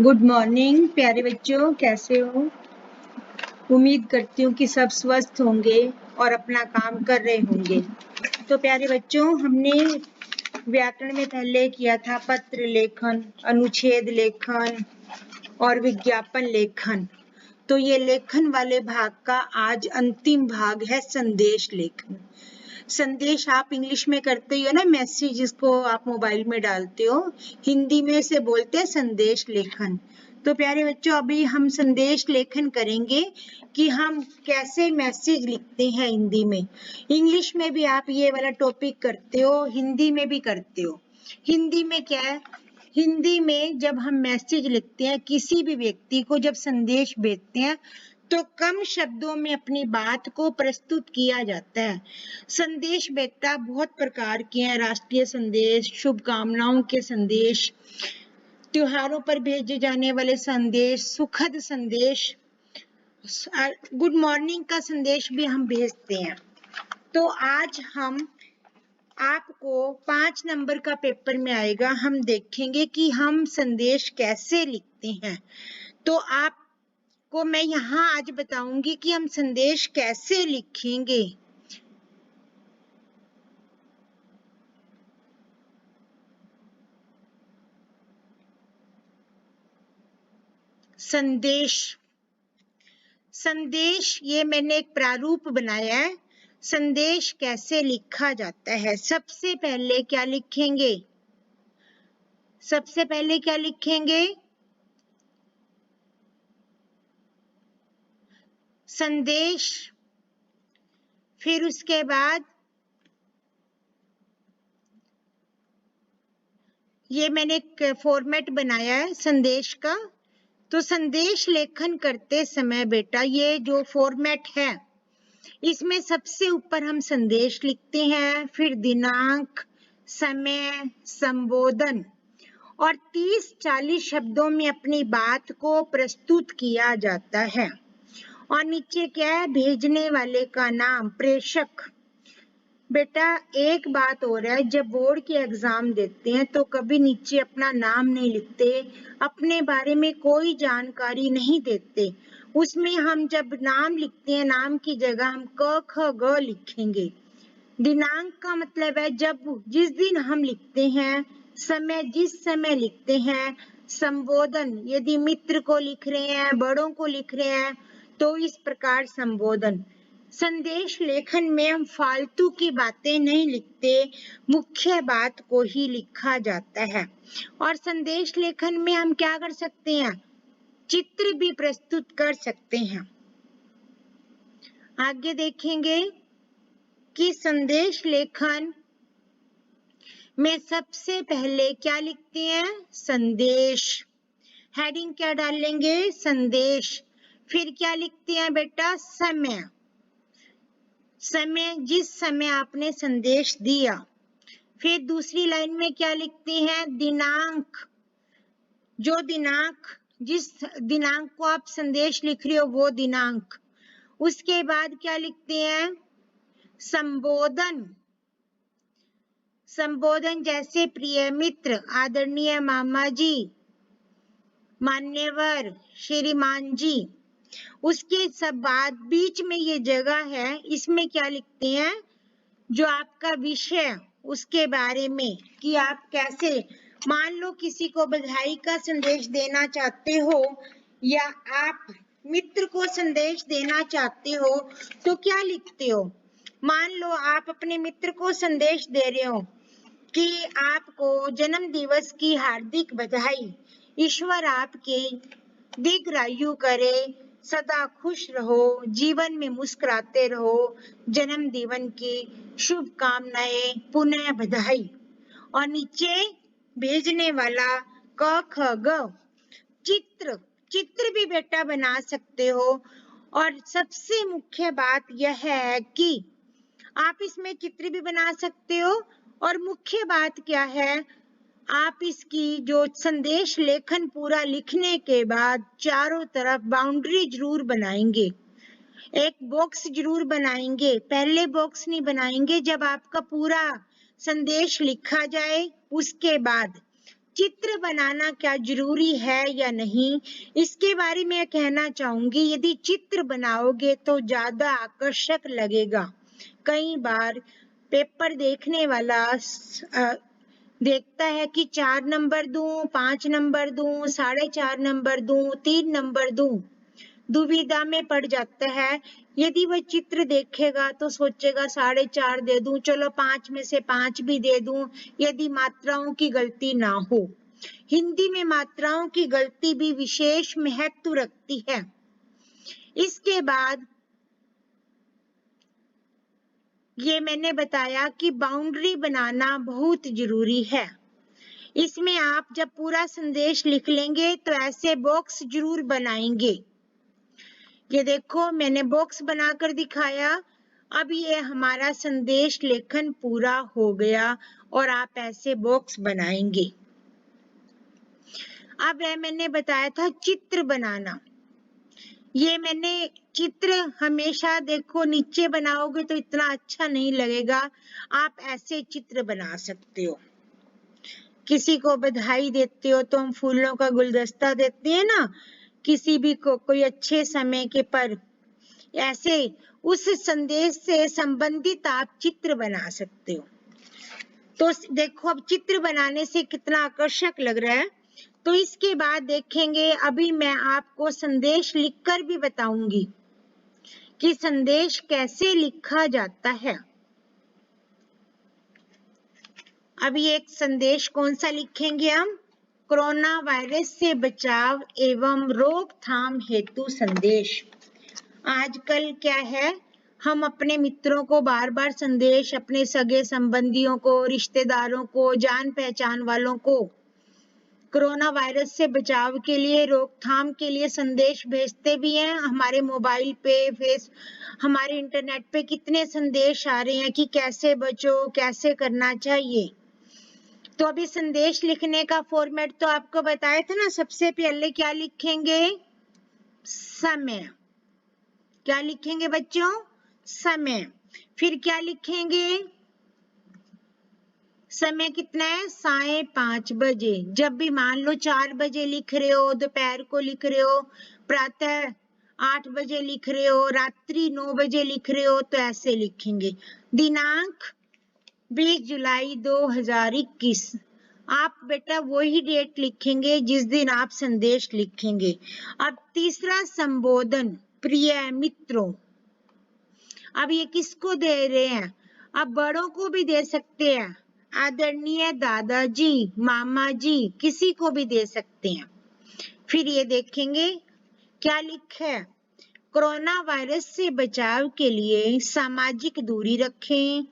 Good morning प्यारे बच्चों, कैसे हो? उम्मीद करती हूँ कि सब स्वस्थ होंगे और अपना काम कर रहे होंगे। तो प्यारे बच्चों, हमने व्याकरण में पहले किया था पत्र लेखन, अनुच्छेद लेखन और विज्ञापन लेखन। तो ये लेखन वाले भाग का आज अंतिम भाग है संदेश लेखन। संदेश आप इंग्लिश में करते हो ना, मैसेज जिसको आप मोबाइल में डालते हो, हिंदी में इसे बोलते हैं संदेश लेखन। तो प्यारे बच्चों, अभी हम संदेश लेखन करेंगे कि हम कैसे मैसेज लिखते हैं हिंदी में। इंग्लिश में भी आप ये वाला टॉपिक करते हो, हिंदी में भी करते हो। हिंदी में क्या है, हिंदी में जब हम मैसेज लिखते हैं, किसी भी व्यक्ति को जब संदेश भेजते हैं तो कम शब्दों में अपनी बात को प्रस्तुत किया जाता है। संदेश भेजता बहुत प्रकार के हैं, राष्ट्रीय संदेश, शुभकामनाओं के संदेश, त्योहारों पर भेजे जाने वाले संदेश, सुखद संदेश, गुड मॉर्निंग का संदेश भी हम भेजते हैं। तो आज हम आपको 5 नंबर का पेपर में आएगा, हम देखेंगे कि हम संदेश कैसे लिखते हैं। तो आपको मैं यहाँ आज बताऊंगी कि हम संदेश कैसे लिखेंगे। संदेश ये मैंने एक प्रारूप बनाया है। संदेश कैसे लिखा जाता है, सबसे पहले क्या लिखेंगे? संदेश, फिर उसके बाद ये मैंने एक फॉर्मेट बनाया है संदेश का। तो संदेश लेखन करते समय बेटा, ये जो फॉर्मेट है इसमें सबसे ऊपर हम संदेश लिखते हैं, फिर दिनांक, समय, संबोधन और 30-40 शब्दों में अपनी बात को प्रस्तुत किया जाता है। और नीचे क्या है, भेजने वाले का नाम, प्रेषक। बेटा एक बात हो रहा है, जब बोर्ड के एग्जाम देते हैं तो कभी नीचे अपना नाम नहीं लिखते, अपने बारे में कोई जानकारी नहीं देते। उसमें हम जब नाम लिखते हैं, नाम की जगह हम क ख ग लिखेंगे। दिनांक का मतलब है जब जिस दिन हम लिखते हैं, समय जिस समय लिखते हैं, संबोधन यदि मित्र को लिख रहे हैं, बड़ों को लिख रहे हैं तो इस प्रकार संबोधन। संदेश लेखन में हम फालतू की बातें नहीं लिखते, मुख्य बात को ही लिखा जाता है। और संदेश लेखन में हम क्या कर सकते हैं, चित्र भी प्रस्तुत कर सकते हैं। आगे देखेंगे कि संदेश लेखन में सबसे पहले क्या लिखते हैं, संदेश। हेडिंग क्या डालेंगे, संदेश। फिर क्या लिखते हैं बेटा, समय, जिस समय आपने संदेश दिया। फिर दूसरी लाइन में क्या लिखते हैं, दिनांक, जो दिनांक, जिस दिनांक को आप संदेश लिख रहे हो वो दिनांक। उसके बाद क्या लिखते हैं, संबोधन, जैसे प्रिय मित्र, आदरणीय मामा जी, मान्यवर, श्रीमान जी। उसके सब बाद बीच में ये जगह है, इसमें क्या लिखते हैं, जो आपका विषय, उसके बारे में कि आप कैसे, मान लो किसी को बधाई का संदेश देना चाहते हो या आप मित्र को संदेश देना चाहते हो तो क्या लिखते हो। मान लो आप अपने मित्र को संदेश दे रहे हो कि आपको जन्म दिवस की हार्दिक बधाई, ईश्वर आपके दीर्घायु करे, सदा खुश रहो, जीवन में मुस्कुराते रहो, जन्म दिवस की शुभकामनाएं, पुनः बधाई। और नीचे भेजने वाला क ख ग। चित्र भी बेटा बना सकते हो। और सबसे मुख्य बात यह है कि आप इसमें चित्र भी बना सकते हो। और मुख्य बात क्या है, आप इसकी जो संदेश लेखन पूरा लिखने के बाद चारों तरफ बाउंड्री जरूर बनाएंगे, एक बॉक्स जरूर बनाएंगे। पहले बॉक्स नहीं बनाएंगे, जब आपका पूरा संदेश लिखा जाए उसके बाद। चित्र बनाना क्या जरूरी है या नहीं, इसके बारे में कहना चाहूंगी। यदि चित्र बनाओगे तो ज्यादा आकर्षक लगेगा। कई बार पेपर देखने वाला देखता है कि 4 नंबर दूं, 5 नंबर दूं, 4.5 नंबर दूं, 3 नंबर दूं, दुविधा में पड़ जाता है। यदि वह चित्र देखेगा तो सोचेगा 4.5 दे दूं, चलो 5 में से 5 भी दे दूं, यदि मात्राओं की गलती ना हो। हिंदी में मात्राओं की गलती भी विशेष महत्व रखती है। इसके बाद ये मैंने बताया कि बाउंड्री बनाना बहुत जरूरी है। इसमें आप जब पूरा संदेश लिख लेंगे तो ऐसे बॉक्स जरूर बनाएंगे। ये देखो मैंने बॉक्स बनाकर दिखाया। अब ये हमारा संदेश लेखन पूरा हो गया और आप ऐसे बॉक्स बनाएंगे। अब मैंने बताया था चित्र बनाना। ये मैंने चित्र हमेशा देखो नीचे बनाओगे तो इतना अच्छा नहीं लगेगा। आप ऐसे चित्र बना सकते हो। किसी को बधाई देते हो तो हम फूलों का गुलदस्ता देते हैं ना, किसी भी को कोई अच्छे समय के पर, ऐसे उस संदेश से संबंधित आप चित्र बना सकते हो। तो देखो अब चित्र बनाने से कितना आकर्षक लग रहा है। तो इसके बाद देखेंगे, अभी मैं आपको संदेश लिखकर भी बताऊंगी कि संदेश कैसे लिखा जाता है। अभी एक संदेश कौन सा लिखेंगे हम? कोरोना वायरस से बचाव एवं रोकथाम हेतु संदेश। आजकल क्या है, हम अपने मित्रों को बार बार संदेश, अपने सगे संबंधियों को, रिश्तेदारों को, जान पहचान वालों को कोरोना वायरस से बचाव के लिए, रोकथाम के लिए संदेश भेजते भी हैं। हमारे मोबाइल पे, हमारे इंटरनेट पे कितने संदेश आ रहे हैं कि कैसे बचो, कैसे करना चाहिए। तो अभी संदेश लिखने का फॉर्मेट तो आपको बताया था ना। सबसे पहले क्या लिखेंगे? समय। क्या लिखेंगे बच्चों? समय। फिर क्या लिखेंगे? समय कितना है? 5:30 बजे। जब भी मान लो 4 बजे लिख रहे हो, दोपहर को लिख रहे हो, प्रातः 8 बजे लिख रहे हो, रात्रि 9 बजे लिख रहे हो, तो ऐसे लिखेंगे। दिनांक 20 जुलाई 2021। आप बेटा वही डेट लिखेंगे जिस दिन आप संदेश लिखेंगे। अब तीसरा संबोधन, प्रिय मित्रों। अब ये किसको दे रहे हैं? अब बड़ों को भी दे सकते हैं, आदरणीय दादाजी, मामा जी, किसी को भी दे सकते हैं। फिर ये देखेंगे क्या लिखा है। कोरोना वायरस से बचाव के लिए सामाजिक दूरी रखें,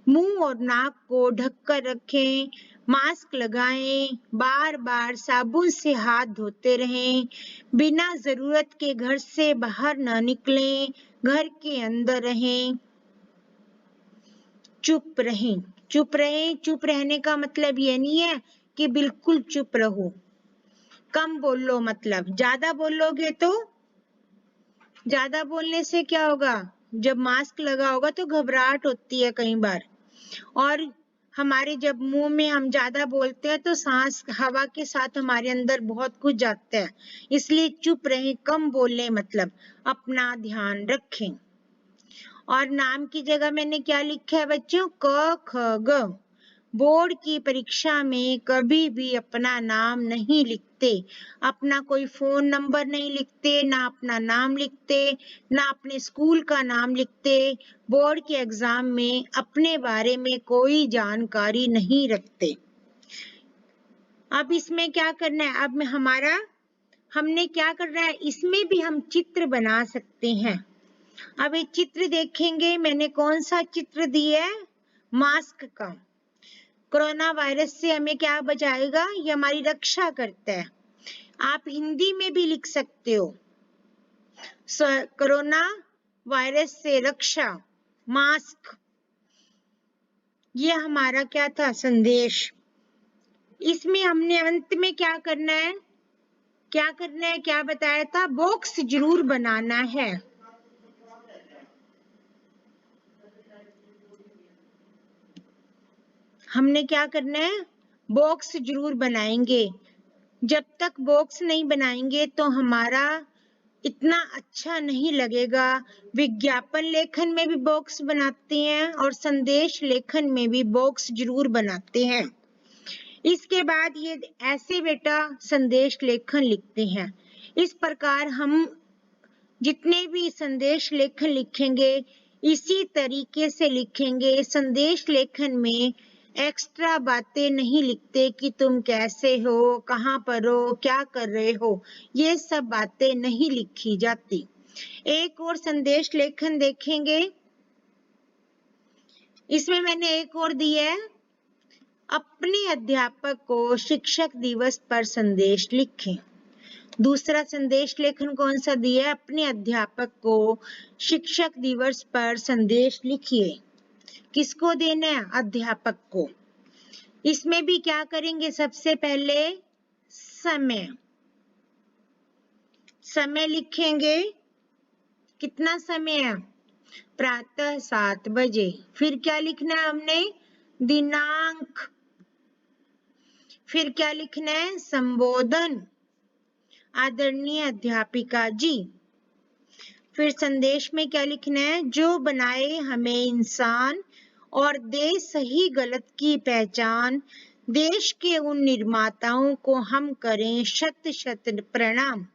मुंह और नाक को ढककर रखें, मास्क लगाएं, बार बार साबुन से हाथ धोते रहें, बिना जरूरत के घर से बाहर न निकलें, घर के अंदर रहें, चुप रहें। चुप रहें, चुप रहने का मतलब ये नहीं है कि बिल्कुल चुप रहो। कम बोलो, मतलब ज्यादा बोलोगे तो, ज्यादा बोलने से क्या होगा? जब मास्क लगा होगा तो घबराहट होती है कई बार, और हमारे जब मुंह में हम ज्यादा बोलते हैं तो सांस हवा के साथ हमारे अंदर बहुत कुछ जाता है। इसलिए चुप रहें, कम बोलें, मतलब अपना ध्यान रखें। और नाम की जगह मैंने क्या लिखा है बच्चों? क ख ग। बोर्ड की परीक्षा में कभी भी अपना नाम नहीं लिखते, अपना कोई फोन नंबर नहीं लिखते, ना अपना नाम लिखते, ना अपने स्कूल का नाम लिखते। बोर्ड के एग्जाम में अपने बारे में कोई जानकारी नहीं रखते। अब इसमें क्या करना है? अब हमने क्या करना है, इसमें भी हम चित्र बना सकते हैं। अब ये चित्र देखेंगे, मैंने कौन सा चित्र दिया है? मास्क का। कोरोना वायरस से हमें क्या बचाएगा? ये हमारी रक्षा करता है। आप हिंदी में भी लिख सकते हो, कोरोना वायरस से रक्षा, मास्क। ये हमारा क्या था? संदेश। इसमें हमने अंत में क्या करना है? क्या करना है? क्या बताया था? बॉक्स जरूर बनाना है। हमने क्या करना है? बॉक्स जरूर बनाएंगे। जब तक बॉक्स नहीं बनाएंगे तो हमारा इतना अच्छा नहीं लगेगा। विज्ञापन लेखन में भी बॉक्स बनाते हैं और संदेश लेखन में भी बॉक्स जरूर बनाते हैं। इसके बाद ये ऐसे बेटा संदेश लेखन लिखते हैं। इस प्रकार हम जितने भी संदेश लेखन लिखेंगे इसी तरीके से लिखेंगे। संदेश लेखन में एक्स्ट्रा बातें नहीं लिखते कि तुम कैसे हो, कहाँ पर हो, क्या कर रहे हो, ये सब बातें नहीं लिखी जाती। एक और संदेश लेखन देखेंगे। इसमें मैंने एक और दिया है, अपने अध्यापक को शिक्षक दिवस पर संदेश लिखें। दूसरा संदेश लेखन कौन सा दिया है? अपने अध्यापक को शिक्षक दिवस पर संदेश लिखिए। किसको देना है? अध्यापक को। इसमें भी क्या करेंगे? सबसे पहले समय लिखेंगे। कितना समय है? प्रातः 7 बजे। फिर क्या लिखना है हमने? दिनांक। फिर क्या लिखना है? संबोधन, आदरणीय अध्यापिका जी। फिर संदेश में क्या लिखना है? जो बनाए हमें इंसान और दे सही गलत की पहचान, देश के उन निर्माताओं को हम करें शत शत प्रणाम।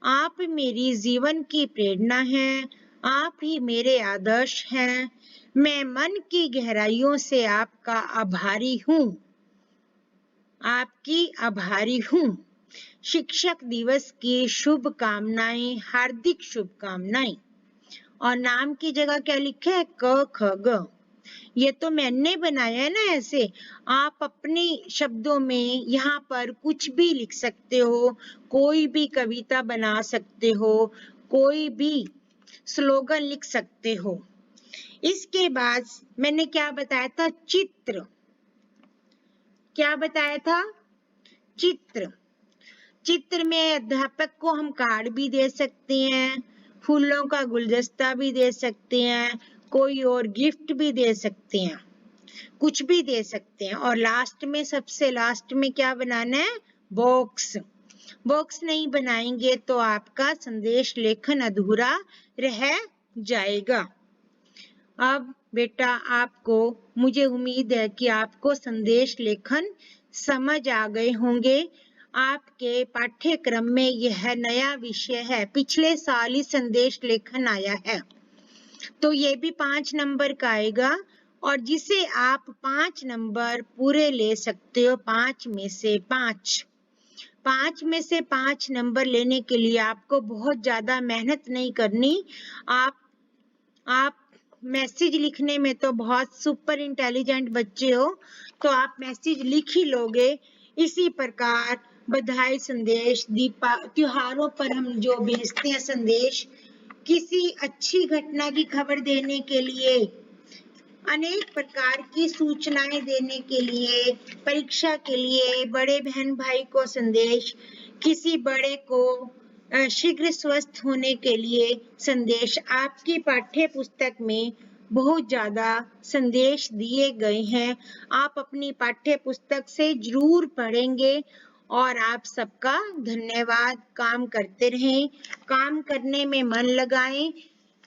आप मेरी जीवन की प्रेरणा हैं, आप ही मेरे आदर्श हैं। मैं मन की गहराइयों से आपका आभारी हूँ, आपकी आभारी हूँ। शिक्षक दिवस की शुभकामनाएं, हार्दिक शुभकामनाएं। और नाम की जगह क्या लिखा है? क ख ग। ये तो मैंने बनाया है ना ऐसे। आप अपने शब्दों में यहाँ पर कुछ भी लिख सकते हो, कोई भी कविता बना सकते हो, कोई भी स्लोगन लिख सकते हो। इसके बाद मैंने क्या बताया था? चित्र। क्या बताया था? चित्र। चित्र में अध्यापक को हम कार्ड भी दे सकते हैं, फूलों का गुलदस्ता भी दे सकते हैं, कोई और गिफ्ट भी दे सकते हैं, कुछ भी दे सकते हैं। और लास्ट में, सबसे लास्ट में क्या बनाना है? बॉक्स। बॉक्स नहीं बनाएंगे तो आपका संदेश लेखन अधूरा रह जाएगा। अब बेटा आपको, मुझे उम्मीद है कि आपको संदेश लेखन समझ आ गए होंगे। आपके पाठ्यक्रम में यह नया विषय है, पिछले साल ही संदेश लेखन आया है, तो ये भी 5 नंबर का आएगा और जिसे आप 5 नंबर पूरे ले सकते हो, 5 में से 5। 5 में से 5 नंबर लेने के लिए आपको बहुत ज्यादा मेहनत नहीं करनी। आप मैसेज लिखने में तो बहुत सुपर इंटेलिजेंट बच्चे हो, तो आप मैसेज लिख ही लोगे। इसी प्रकार बधाई संदेश, त्योहारों पर हम जो भेजते हैं संदेश, किसी अच्छी घटना की खबर देने के लिए, अनेक प्रकार की सूचनाएं देने के लिए, परीक्षा के लिए, बड़े बहन भाई को संदेश, किसी बड़े को शीघ्र स्वस्थ होने के लिए संदेश। आपकी पाठ्य पुस्तक में बहुत ज्यादा संदेश दिए गए हैं। आप अपनी पाठ्य पुस्तक से जरूर पढ़ेंगे। और आप सबका धन्यवाद। काम करते रहें, काम करने में मन लगाएं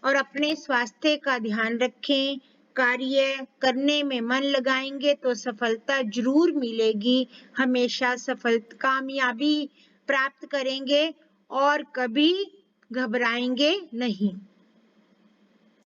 और अपने स्वास्थ्य का ध्यान रखें। कार्य करने में मन लगाएंगे तो सफलता जरूर मिलेगी। हमेशा कामयाबी प्राप्त करेंगे और कभी घबराएंगे नहीं।